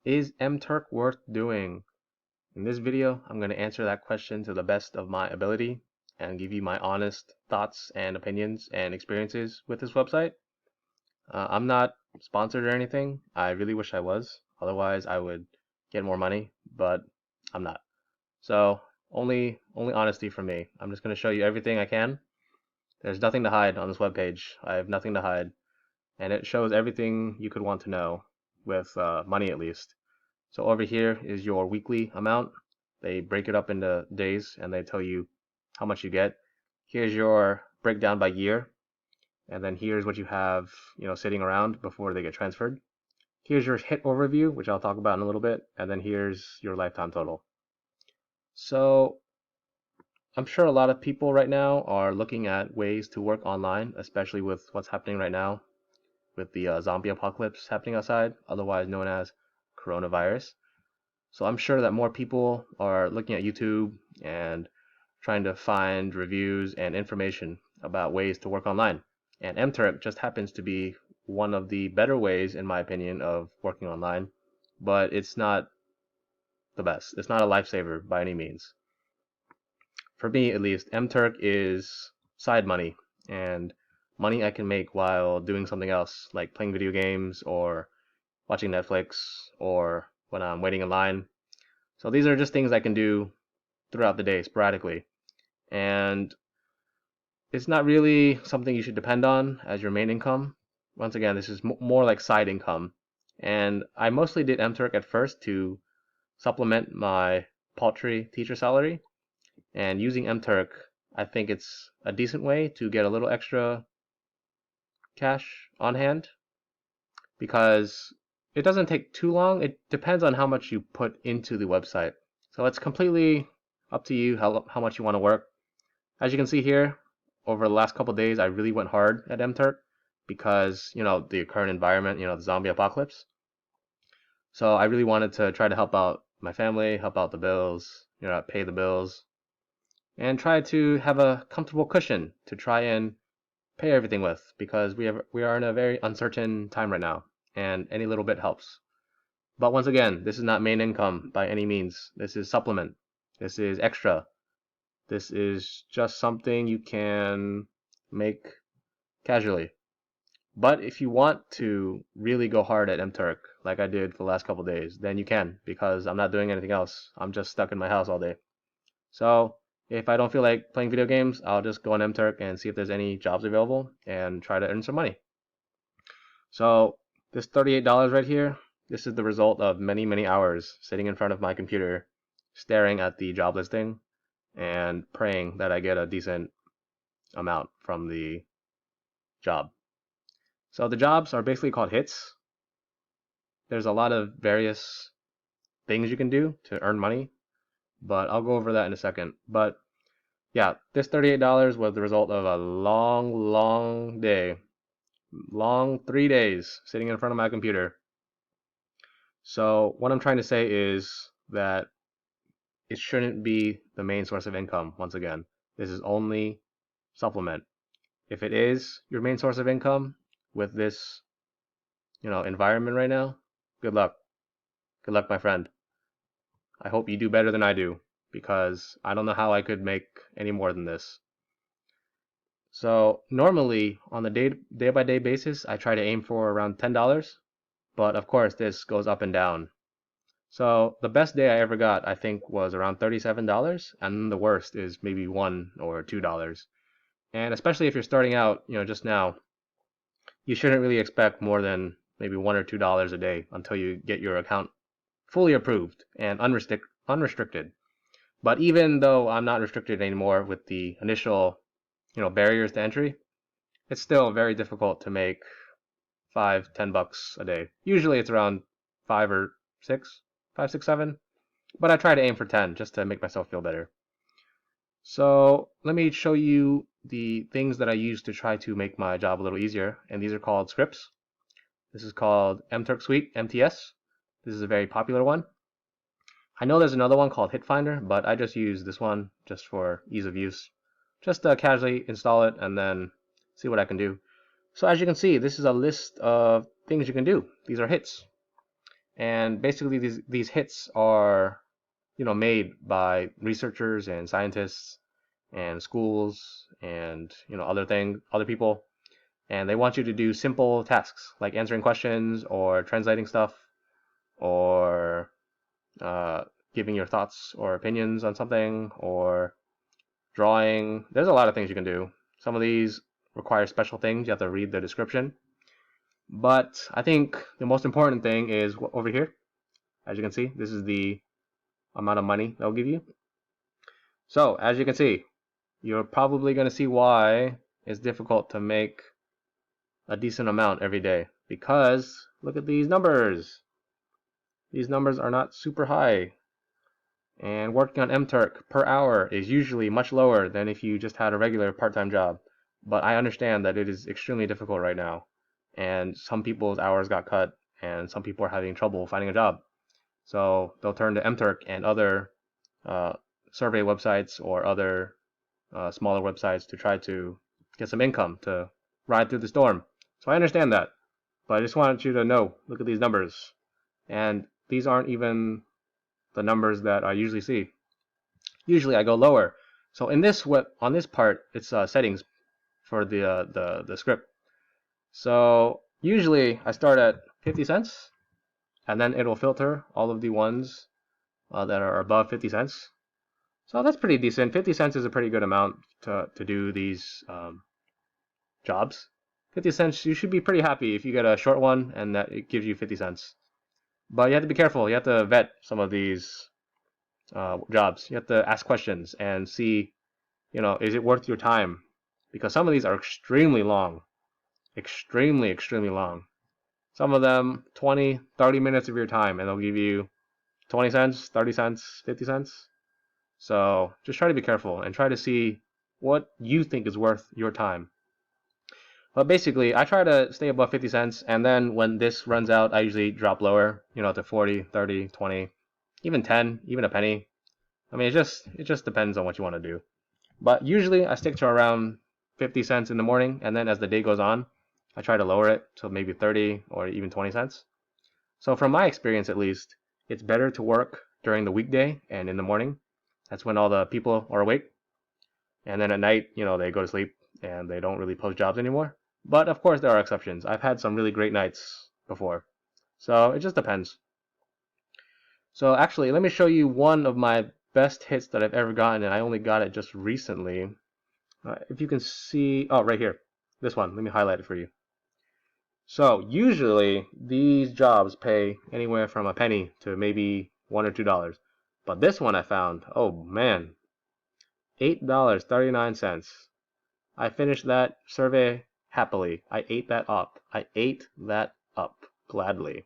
Is MTurk worth doing? In this video, I'm going to answer that question to the best of my ability and give you my honest thoughts and opinions and experiences with this website. I'm not sponsored or anything. I really wish I was. Otherwise, I would get more money, but I'm not. So, only honesty from me. I'm just going to show you everything I can. There's nothing to hide on this webpage. I have nothing to hide, and it shows everything you could want to know with money at least. So over here is your weekly amount. They break it up into days and they tell you how much you get. Here's your breakdown by year. And then here's what you have, sitting around before they get transferred. Here's your hit overview, which I'll talk about in a little bit. And then here's your lifetime total. So I'm sure a lot of people right now are looking at ways to work online, especially with what's happening right now with the zombie apocalypse happening outside, otherwise known as coronavirus. So I'm sure that more people are looking at YouTube and trying to find reviews and information about ways to work online. And MTurk just happens to be one of the better ways, in my opinion, of working online, but it's not the best. It's not a lifesaver by any means. For me, at least, MTurk is side money and money I can make while doing something else, like playing video games or watching Netflix or when I'm waiting in line. So these are just things I can do throughout the day sporadically. And it's not really something you should depend on as your main income. Once again, this is more like side income. And I mostly did MTurk at first to supplement my paltry teacher salary. And using MTurk, I think it's a decent way to get a little extra cash on hand because it doesn't take too long. It depends on how much you put into the website. So it's completely up to you how much you want to work. As you can see here, over the last couple of days, I really went hard at MTurk because, the current environment, the zombie apocalypse. So I really wanted to try to help out my family, help out the bills, pay the bills, and try to have a comfortable cushion to try and pay everything with because we are in a very uncertain time right now, and any little bit helps. But once again, this is not main income by any means. This is supplement. This is extra. This is just something you can make casually. But if you want to really go hard at MTurk, like I did for the last couple of days, then you can, because I'm not doing anything else. I'm just stuck in my house all day. So if I don't feel like playing video games, I'll just go on MTurk and see if there's any jobs available and try to earn some money. So this $38 right here, this is the result of many, many hours sitting in front of my computer, staring at the job listing and praying that I get a decent amount from the job. So the jobs are basically called hits. There's a lot of various things you can do to earn money, but I'll go over that in a second. But yeah, this $38 was the result of a long, long day, long 3 days sitting in front of my computer. So what I'm trying to say is that it shouldn't be the main source of income. Once again, this is only supplement. If it is your main source of income with this, environment right now, good luck. Good luck, my friend. I hope you do better than I do because I don't know how I could make any more than this. So normally on the day by day basis, I try to aim for around $10, but of course this goes up and down. So the best day I ever got, I think, was around $37, and the worst is maybe $1 or $2. And especially if you're starting out, just now, you shouldn't really expect more than maybe $1 or $2 a day until you get your account fully approved and unrestricted. But even though I'm not restricted anymore with the initial, barriers to entry, it's still very difficult to make $5, $10 a day. Usually it's around 5, 6, 7, but I try to aim for 10 just to make myself feel better. So let me show you the things that I use to try to make my job a little easier, and these are called scripts. This is called MTurk Suite, MTS. This is a very popular one. I know there's another one called HitFinder, but I just use this one just for ease of use. Just casually install it and then see what I can do. So as you can see, this is a list of things you can do. These are hits. And basically these hits are, made by researchers and scientists and schools and, other people. And they want you to do simple tasks like answering questions or translating stuff or uh, giving your thoughts or opinions on something or drawing. There's a lot of things you can do. Some of these require special things. You have to read the description. But I think the most important thing is over here. As you can see, this is the amount of money they'll give you. So as you can see, you're probably going to see why it's difficult to make a decent amount every day, because look at these numbers. These numbers are not super high. And working on MTurk per hour is usually much lower than if you just had a regular part-time job. But I understand that it is extremely difficult right now. And some people's hours got cut, and some people are having trouble finding a job. So they'll turn to MTurk and other survey websites or other smaller websites to try to get some income to ride through the storm. So I understand that. But I just wanted you to know, look at these numbers. And these aren't even the numbers that I usually see. Usually I go lower. So in this on this part, it's settings for the script. So usually I start at 50 cents, and then it'll filter all of the ones that are above 50 cents. So that's pretty decent. 50 cents is a pretty good amount to do these jobs. 50 cents, you should be pretty happy if you get a short one and that it gives you 50 cents. But you have to be careful. You have to vet some of these jobs. You have to ask questions and see, is it worth your time? Because some of these are extremely long. Extremely, extremely long. Some of them 20, 30 minutes of your time, and they'll give you 20 cents, 30 cents, 50 cents. So just try to be careful and try to see what you think is worth your time. But basically, I try to stay above 50 cents, and then when this runs out, I usually drop lower, to 40, 30, 20, even 10, even a penny. I mean, it just depends on what you want to do. But usually I stick to around 50 cents in the morning, and then as the day goes on, I try to lower it to maybe 30 or even 20 cents. So from my experience at least, it's better to work during the weekday and in the morning. That's when all the people are awake. And then at night, they go to sleep and they don't really post jobs anymore. But of course there are exceptions. I've had some really great nights before. So it just depends. So actually, let me show you one of my best hits that I've ever gotten, and I only got it just recently. If you can see, oh, right here, this one, let me highlight it for you. So usually these jobs pay anywhere from a penny to maybe $1 or $2. But this one I found, oh man, $8.39. I finished that survey happily. I ate that up. I ate that up gladly.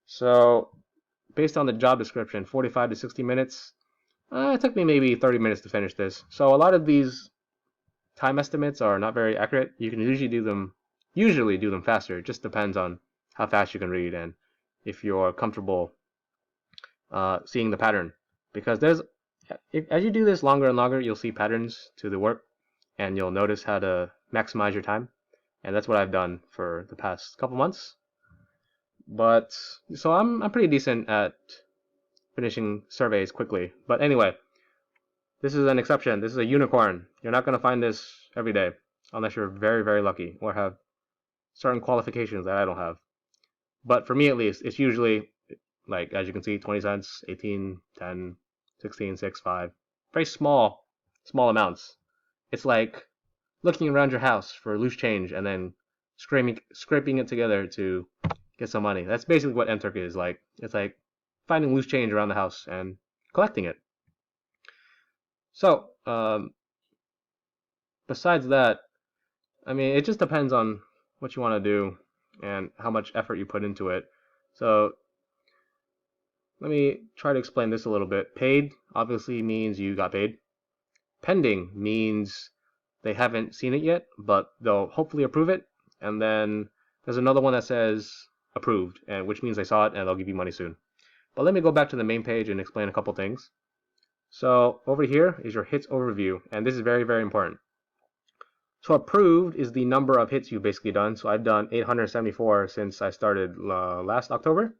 So based on the job description, 45 to 60 minutes. It took me maybe 30 minutes to finish this. So a lot of these time estimates are not very accurate. You can usually do them faster. It just depends on how fast you can read and if you're comfortable seeing the pattern. Because as you do this longer and longer, you'll see patterns to the work, and you'll notice how to maximize your time. And that's what I've done for the past couple months. But so I'm pretty decent at finishing surveys quickly. But anyway, this is an exception. This is a unicorn. You're not going to find this every day unless you're very, very lucky or have certain qualifications that I don't have. But for me at least, it's usually, like, as you can see, 20 cents, 18, 10, 16, 6, 5. Very small amounts. It's like looking around your house for loose change and then scraping it together to get some money. That's basically what MTurk is like. It's like finding loose change around the house and collecting it. So, besides that, I mean, it just depends on what you want to do and how much effort you put into it. So, let me try to explain this a little bit. Paid obviously means you got paid. Pending means they haven't seen it yet, but they'll hopefully approve it. And then there's another one that says approved, and which means they saw it and they'll give you money soon. But let me go back to the main page and explain a couple things. So over here is your hits overview, and this is very, very important. So approved is the number of hits you've basically done. So I've done 874 since I started last October.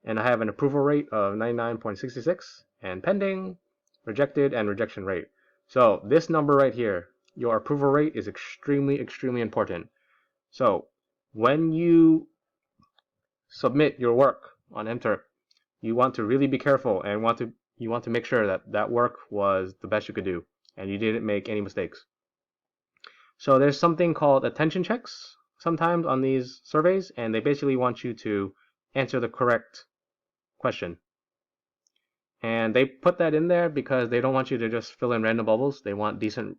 and I have an approval rate of 99.66 and pending, rejected, and rejection rate. So this number right here, your approval rate, is extremely, extremely important. So when you submit your work on MTurk, you want to really be careful and you want to make sure that that work was the best you could do and you didn't make any mistakes. So there's something called attention checks sometimes on these surveys, and they basically want you to answer the correct question. And they put that in there because they don't want you to just fill in random bubbles. They want decent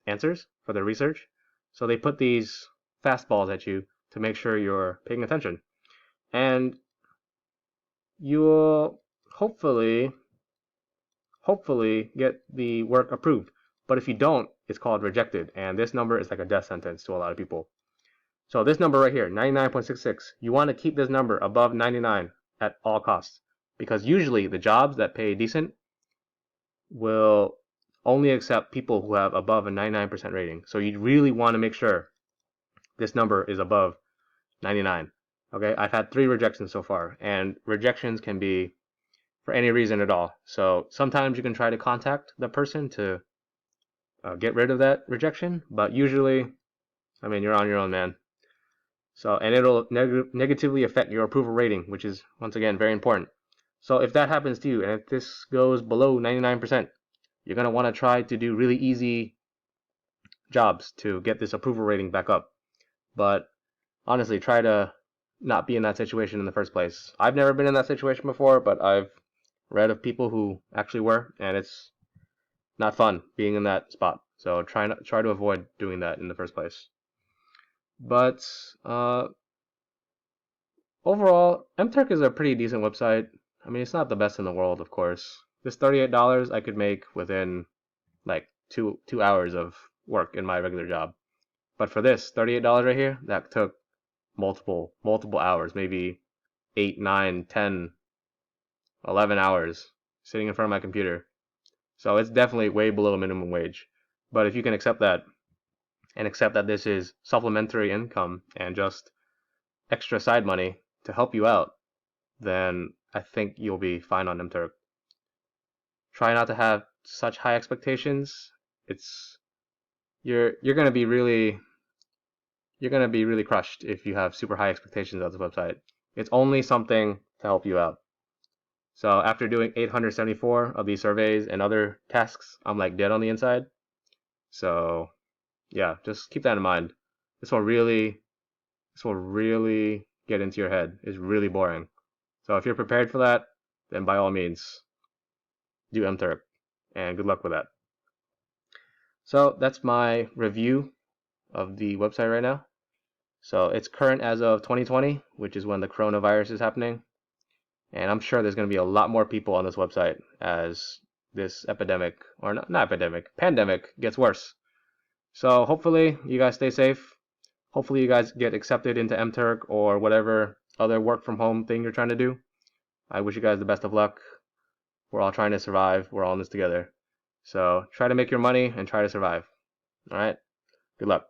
answers for their research. So they put these fastballs at you to make sure you're paying attention. And you'll hopefully get the work approved. But if you don't, it's called rejected. And this number is like a death sentence to a lot of people. So this number right here, 99.66, you want to keep this number above 99 at all costs. Because usually the jobs that pay decent will only accept people who have above a 99% rating. So you really want to make sure this number is above 99. Okay, I've had 3 rejections so far, and rejections can be for any reason at all. So sometimes you can try to contact the person to get rid of that rejection, but usually, I mean, you're on your own, man. So, and it'll negatively affect your approval rating, which is, once again, very important. So if that happens to you, and if this goes below 99%, you're going to want to try to do really easy jobs to get this approval rating back up. But honestly, try to not be in that situation in the first place. I've never been in that situation before, but I've read of people who actually were, and it's not fun being in that spot. So try to avoid doing that in the first place. But overall, MTurk is a pretty decent website. I mean, it's not the best in the world, of course. This $38 I could make within like two hours of work in my regular job. But for this $38 right here, that took multiple hours, maybe 8, 9, 10, 11 hours sitting in front of my computer. So it's definitely way below minimum wage. But if you can accept that and accept that this is supplementary income and just extra side money to help you out, then I think you'll be fine on MTurk. Try not to have such high expectations. You're gonna be really crushed if you have super high expectations of this website. It's only something to help you out. So after doing 874 of these surveys and other tasks, I'm like dead on the inside. So yeah, just keep that in mind. This will really get into your head. It's really boring. So if you're prepared for that, then by all means, do MTurk, and good luck with that. So that's my review of the website right now. So it's current as of 2020, which is when the coronavirus is happening. And I'm sure there's going to be a lot more people on this website as this epidemic, or not epidemic, pandemic gets worse. So hopefully you guys stay safe. Hopefully you guys get accepted into MTurk or whatever other work from home thing you're trying to do. I wish you guys the best of luck. We're all trying to survive. We're all in this together. So try to make your money and try to survive. All right? Good luck.